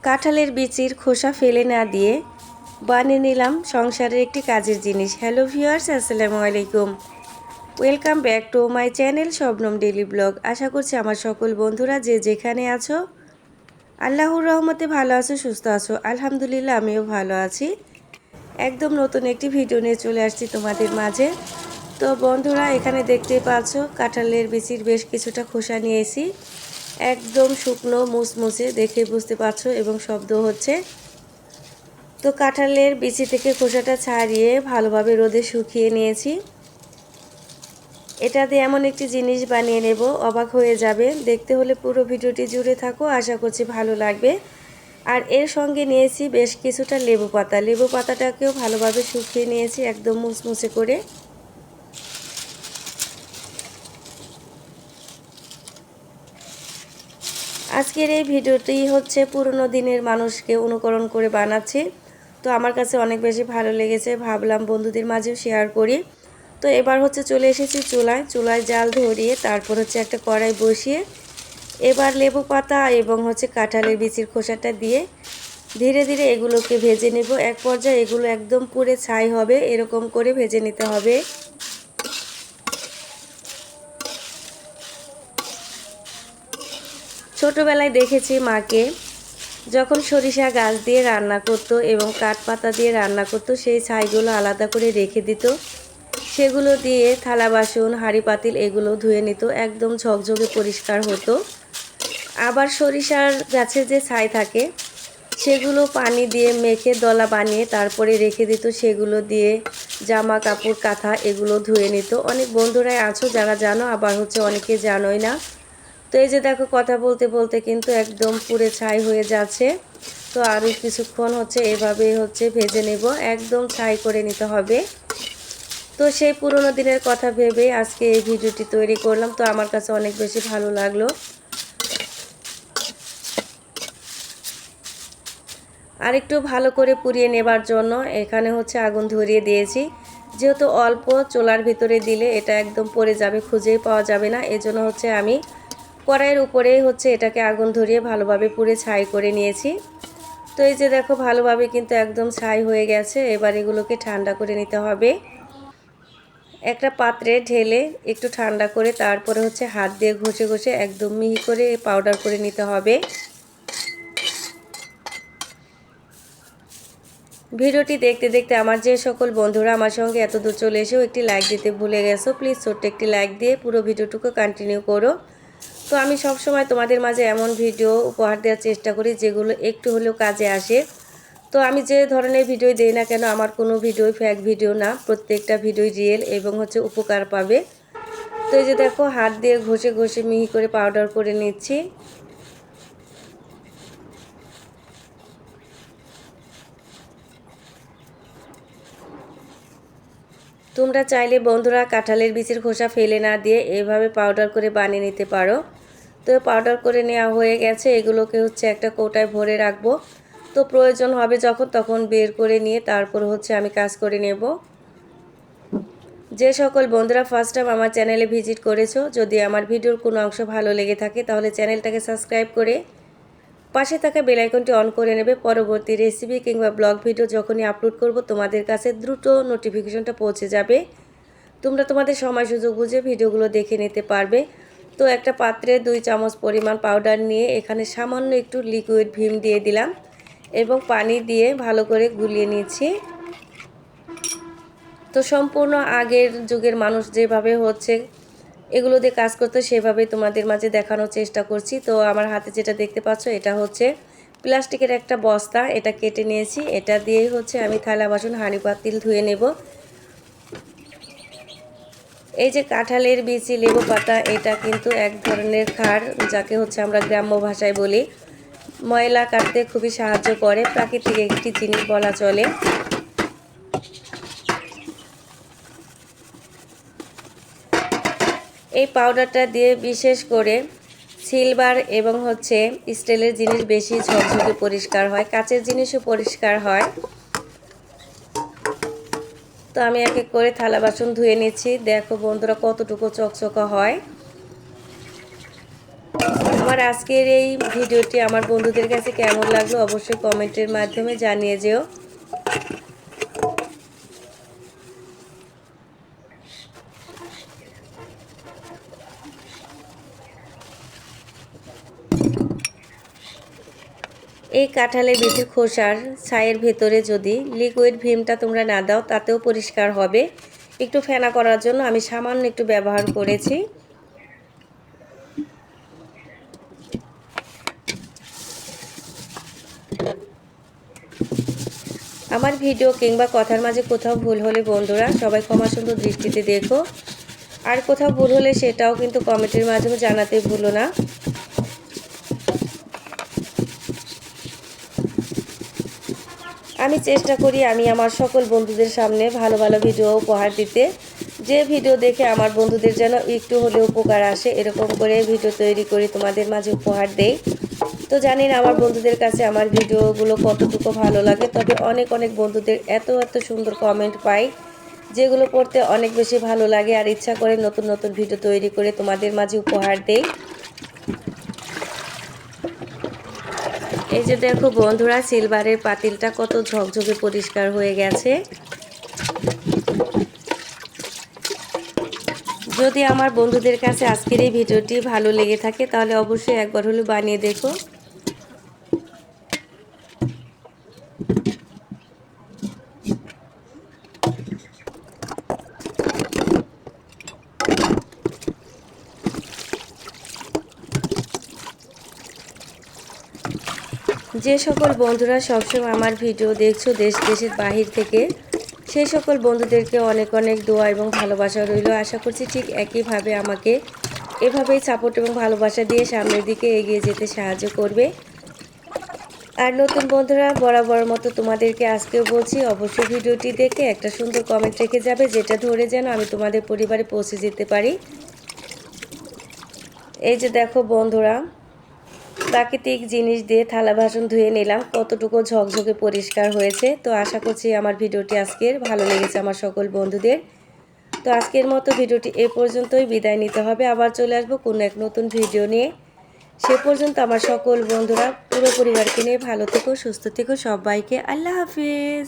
কাঁঠালের বিচির খোসা ফেলে না দিয়ে বানিয়ে নিলাম সংসারের একটি কাজের জিনিস। হ্যালো ভিউয়ার্স, আসসালামু আলাইকুম। Welcome back to my channel Shabnam daily blog. আশা করছি আমার সকল বন্ধুরা যে যেখানে আছো আল্লাহর রহমতে ভালো আছো, সুস্থ আছো। আলহামদুলিল্লাহ আমিও ভালো আছি। একদম নতুন একটি ভিডিও নিয়ে চলে আসছি তোমাদের মাঝে। তো বন্ধুরা, এখানে দেখতেই পাচ্ছ কাঁঠালের বিচির বেশ কিছুটা খোসা নিয়েছি। একদম শুকনো মুচমুচে, দেখে বুঝতে পারছো এবং শব্দ হচ্ছে। তো কাঁঠালের বিচি থেকে খোসাটা ছাড়িয়ে ভালোভাবে রোদে শুকিয়ে নিয়েছি। এটা দিয়ে এমন একটি জিনিস বানিয়ে নেব, অবাক হয়ে যাবে। দেখতে হলে পুরো ভিডিওটি জুড়ে থাকো, আশা করছি ভালো লাগবে। আর এর সঙ্গে নিয়েছি বেশ কিছুটা লেবু পাতা। লেবু পাতাটাকেও ভালোভাবে শুকিয়ে নিয়েছি একদম মুচমুচে করে। আজকের এই ভিডিওটি হচ্ছে পুরনো দিনের মানুষকে অনুকরণ করে বানাচ্ছি। তো আমার কাছে অনেক বেশি ভালো লেগেছে, ভাবলাম বন্ধুদের মাঝেও শেয়ার করি। তো এবার হচ্ছে চলে এসেছি চুলায় জাল ধরিয়ে তারপর হচ্ছে একটা কড়াই বসিয়ে এবার লেবু পাতা এবং হচ্ছে কাঁঠালের বিচির খোসাটা দিয়ে ধীরে ধীরে এগুলোকে ভেজে নেব। এক পর্যায়ে এগুলো একদম পুড়ে ছাই হবে, এরকম করে ভেজে নিতে হবে। ছোটবেলায় দেখেছি মাকে যখন সরিষা গাছ দিয়ে রান্না করত এবং কাঠ পাতা দিয়ে রান্না করত, সেই ছাইগুলো আলাদা করে রেখে দিত। সেগুলো দিয়ে থালা বাসন হাঁড়ি পাতিল এগুলো ধুয়ে নিত, একদম ঝকঝকে পরিষ্কার হতো। আবার সরিষার গাছের যে ছাই থাকে সেগুলো পানি দিয়ে মেখে দলা বানিয়ে তারপরে রেখে দিত, সেগুলো দিয়ে জামা কাপড় কাঁথা এগুলো ধুয়ে নিত। অনেক বন্ধুরাই আছো যারা জানো, আবার হচ্ছে অনেকে জানোই না। তো এই যে দেখো, কথা বলতে বলতে কিন্তু একদম পুড়ে ছাই হয়ে যাচ্ছে। তো আরও কিছুক্ষণ হচ্ছে এভাবেই হচ্ছে ভেজে নেব, একদম ছাই করে নিতে হবে। তো সেই পুরনো দিনের কথা ভেবে আজকে এই ভিডিওটি তৈরি করলাম। তো আমার কাছে অনেক বেশি ভালো লাগলো। আর একটু ভালো করে পুড়িয়ে নেবার জন্য এখানে হচ্ছে আগুন ধরিয়ে দিয়েছি। যেহেতু অল্প চুলার ভিতরে দিলে এটা একদম পড়ে যাবে, খুঁজেই পাওয়া যাবে না। এজন্য হচ্ছে আমি কড়াইয়ের উপরেই হচ্ছে এটাকে আগুন ধরিয়ে ভালোভাবে পুড়ে ছাই করে নিয়েছি। তো এই যে দেখো, ভালোভাবে কিন্তু একদম ছাই হয়ে গেছে। এবার এগুলোকে ঠান্ডা করে নিতে হবে। একটা পাত্রে ঢেলে একটু ঠান্ডা করে তারপরে হচ্ছে হাত দিয়ে ঘষে ঘষে একদম মিহি করে পাউডার করে নিতে হবে। ভিডিওটি দেখতে দেখতে আমার যে সকল বন্ধুরা আমার সঙ্গে এত দূর চলে এসেও একটি লাইক দিতে ভুলে গেছো, প্লিজ ছোট্ট একটি লাইক দিয়ে পুরো ভিডিওটুকু কন্টিনিউ করো। তো আমি সব সময় তোমাদের মাঝে এমন ভিডিও উপহার দেওয়ার চেষ্টা করি যেগুলো একটু হলেও কাজে আসে। তো আমি যে ধরনের ভিডিও দেই না কেন, আমার কোনো ভিডিও ফেক ভিডিও না, প্রত্যেকটা ভিডিও রিয়েল এবং হচ্ছে উপকার পাবে। তো এই যে দেখো, হাত দিয়ে ঘষে ঘষে মিহি করে পাউডার করে নিচ্ছি। তোমরা চাইলে বন্ধুরা কাঁঠালের বীজের খোসা ফেলে না দিয়ে এভাবে পাউডার করে বানিয়ে নিতে পারো। তো পাউডার করে নেওয়া হয়ে গেছে, এগুলোকে হচ্ছে একটা কৌটায় ভরে রাখবো। তো প্রয়োজন হবে যখন তখন বের করে নিয়ে তারপর হচ্ছে আমি কাজ করে নেব। যে সকল বন্ধুরা ফার্স্ট টাইম আমার চ্যানেলে ভিজিট করেছো, যদি আমার ভিডিওর কোনো অংশ ভালো লেগে থাকে তাহলে চ্যানেলটাকে সাবস্ক্রাইব করে পাশে থাকা বেল আইকনটি অন করে নেবে। পরবর্তী রেসিপি কিংবা ব্লগ ভিডিও যখনই আপলোড করব তোমাদের কাছে দ্রুত নোটিফিকেশনটা পৌঁছে যাবে। তোমরা তোমাদের সময় সুযোগ বুঝে ভিডিওগুলো দেখে নিতে পারবে। তো একটা পাত্রে 2 চামচ পরিমাণ পাউডার নিয়ে এখানে সামান্য একটু লিকুইড ভিম দিয়ে দিলাম এবং পানি দিয়ে ভালো করে গুলিয়ে নিচ্ছি। তো সম্পূর্ণ আগের যুগের মানুষ যেভাবে হচ্ছে এগুলো দিয়ে কাজ করতে, সেভাবে তোমাদের মাঝে দেখানোর চেষ্টা করছি। তো আমার হাতে যেটা দেখতে পাচ্ছ এটা হচ্ছে প্লাস্টিকের একটা বস্তা, এটা কেটে নিয়েছি। এটা দিয়েই হচ্ছে আমি থালা বাসন হাঁড়ি পাতিল ধুয়ে নেব। এই যে কাঁঠালের বিচি লেবু পাতা, এটা কিন্তু এক ধরনের খার, যাকে হচ্ছে আমরা গ্রাম্য ভাষায় বলি। ময়লা কাটতে খুবই সাহায্য করে, প্রাকৃতিক একটি জিনিস বলা চলে। এই পাউডারটা দিয়ে বিশেষ করে সিলভার এবং হচ্ছে স্টিলের জিনিস বেশি ঝকঝকে পরিষ্কার হয়, কাচের জিনিসও পরিষ্কার হয়। তো আমি এক এক করে থালা বাসন ধুয়ে নিচ্ছি। দেখো বন্ধুরা কতটুকু চকচকা হয়। আমার আজকের এই ভিডিওটি আমার বন্ধুদের কাছে কেমন লাগলো অবশ্যই কমেন্টের মাধ্যমে জানিয়ে যেও। এই কাঁঠালের বিচির খোসার ছাইয়ের ভেতরে যদি লিকুইড ভীমটা তোমরা না দাও তাতেও পরিষ্কার হবে। একটু ফেনা করার জন্য আমি সামান্য একটু ব্যবহার করেছি। আমার ভিডিও কিংবা কথার মাঝে কোথাও ভুল হলে বন্ধুরা সবাই ক্ষমা সুন্দর দৃষ্টিতে দেখো। আর কোথাও ভুল হলে সেটাও কিন্তু কমেন্টের মাধ্যমে জানাতে ভুলো না। আমি চেষ্টা করি আমি আমার সকল বন্ধুদের সামনে ভালো ভালো ভিডিও উপহার দিতে, যে ভিডিও দেখে আমার বন্ধুদের যেন একটু হলেও উপকার আসে এরকম করে ভিডিও তৈরি করি তোমাদের মাঝে উপহার দেই। তো জানি না আমার বন্ধুদের কাছে আমার ভিডিওগুলো কতটুকু ভালো লাগে, তবে অনেক অনেক বন্ধুদের এত সুন্দর কমেন্ট পাই যেগুলো পড়তে অনেক বেশি ভালো লাগে আর ইচ্ছা করে নতুন নতুন ভিডিও তৈরি করে তোমাদের মাঝে উপহার দেই। এই যে দেখো বন্ধুরা সিলভারের পাতিলটা কত ঝকঝকে পরিষ্কার হয়ে গেছে। যদি আমার বন্ধুদের কাছে আজকের এই ভিডিওটি ভালো লেগে থাকে তাহলে অবশ্যই একবার হলেও বানিয়ে দেখো। যে সকল বন্ধুরা সবসময় আমার ভিডিও দেখছো দেশ দেশের বাহির থেকে, সেই সকল বন্ধুদেরকে অনেক অনেক দোয়া এবং ভালোবাসা রইল। আশা করছি ঠিক একইভাবে আমাকে এভাবেই সাপোর্ট এবং ভালোবাসা দিয়ে সামনের দিকে এগিয়ে যেতে সাহায্য করবে। আর নতুন বন্ধুরা বরাবর মতো তোমাদেরকে আজকেও বলছি অবশ্যই ভিডিওটি দেখে একটা সুন্দর কমেন্ট রেখে যাবে, যেটা ধরে যেন আমি তোমাদের পরিবারে পৌঁছে যেতে পারি। এই যে দেখো বন্ধুরা প্রাকৃতিক জিনিস দিয়ে থালা বাসন ধুয়ে নিলাম, কতটুকু ঝকঝকে পরিষ্কার হয়েছে। তো আশা করছি আমার ভিডিওটি আজকের ভালো লেগেছে আমার সকল বন্ধুদের। তো আজকের মতো ভিডিওটি এ পর্যন্তই, বিদায় নিতে হবে। আবার চলে আসবো কোনো এক নতুন ভিডিও নিয়ে। সে পর্যন্ত আমার সকল বন্ধুরা পুরো পরিবারকে নিয়ে ভালো থেকো, সুস্থ থেকো। সবাইকে আল্লাহ হাফিজ।